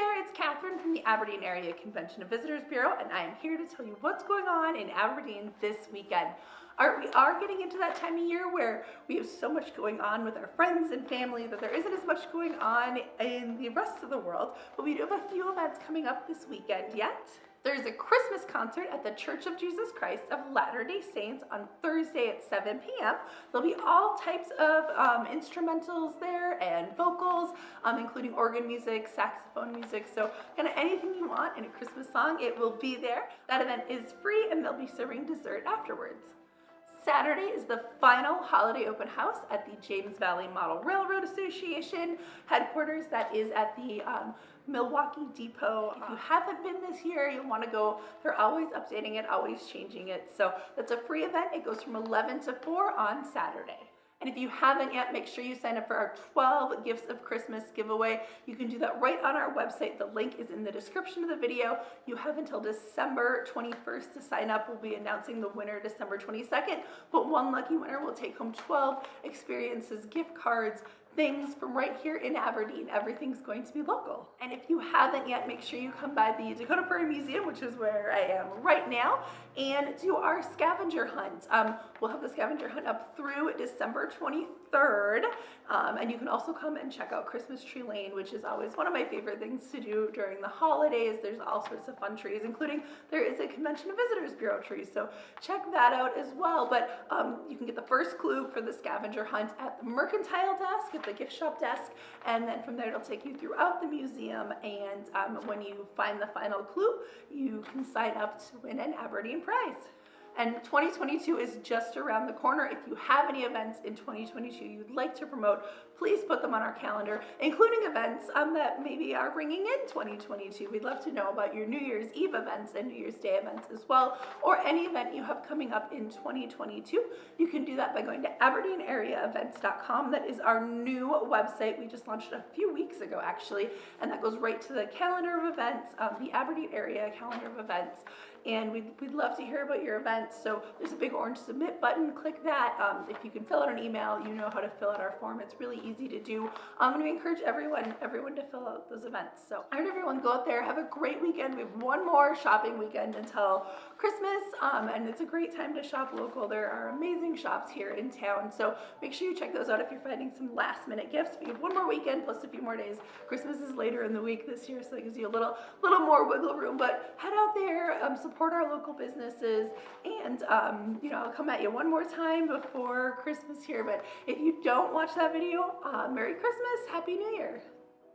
there, it's Catherine from the Aberdeen Area Convention and Visitors Bureau, and I am here to tell you what's going on in Aberdeen this weekend. We are getting into that time of year where we have so much going on with our friends and family that there isn't as much going on in the rest of the world, but we do have a few events coming up this weekend yet. There's a Christmas concert at the Church of Jesus Christ of Latter-day Saints on Thursday at 7 p.m. There'll be all types of instrumentals there and vocals, including organ music, saxophone music, so kind of anything you want in a Christmas song, it will be there. That event is free and they'll be serving dessert afterwards. Saturday is the final holiday open house at the James Valley Model Railroad Association headquarters. That is at the Milwaukee Depot. If you haven't been this year, you'll want to go. They're always updating it, always changing it. So that's a free event. It goes from 11 to 4 on Saturday. And if you haven't yet, make sure you sign up for our 12 Gifts of Christmas giveaway. You can do that right on our website. The link is in the description of the video. You have until December 21st to sign up. We'll be announcing the winner December 22nd, but one lucky winner will take home 12 experiences, gift cards, things from right here in Aberdeen. Everything's going to be local. And if you haven't yet, make sure you come by the Dacotah Prairie Museum, which is where I am right now, and do our scavenger hunt. We'll have the scavenger hunt up through December 23rd, and you can also come and check out Christmas Tree Lane, which is always one of my favorite things to do during the holidays. There's all sorts of fun trees, including there is a Convention and Visitors Bureau tree, so check that out as well. But you can get the first clue for the scavenger hunt at the mercantile desk, at the gift shop desk, and then from there it'll take you throughout the museum, and when you find the final clue, you can sign up to win an Aberdeen prize. And 2022 is just around the corner. If you have any events in 2022 you'd like to promote, please put them on our calendar, including events that maybe are ringing in 2022. We'd love to know about your New Year's Eve events and New Year's Day events as well, or any event you have coming up in 2022. You can do that by going to AberdeenAreaEvents.com. That is our new website. We just launched it a few weeks ago, actually, and that goes right to the calendar of events, the Aberdeen Area calendar of events. And we'd love to hear about your events. So there's a big orange submit button. Click that. If you can fill out an email, you know how to fill out our form. It's really easy to do. And we encourage everyone to fill out those events. So I heard everyone go out there, have a great weekend. We have one more shopping weekend until Christmas, and it's a great time to shop local. There are amazing shops here in town. So make sure you check those out if you're finding some last minute gifts. We have one more weekend plus a few more days. Christmas is later in the week this year, so it gives you a little more wiggle room. But head out there, support our local businesses, and I'll come at you one more time before Christmas here. But if you don't watch that video, Merry Christmas, Happy New Year.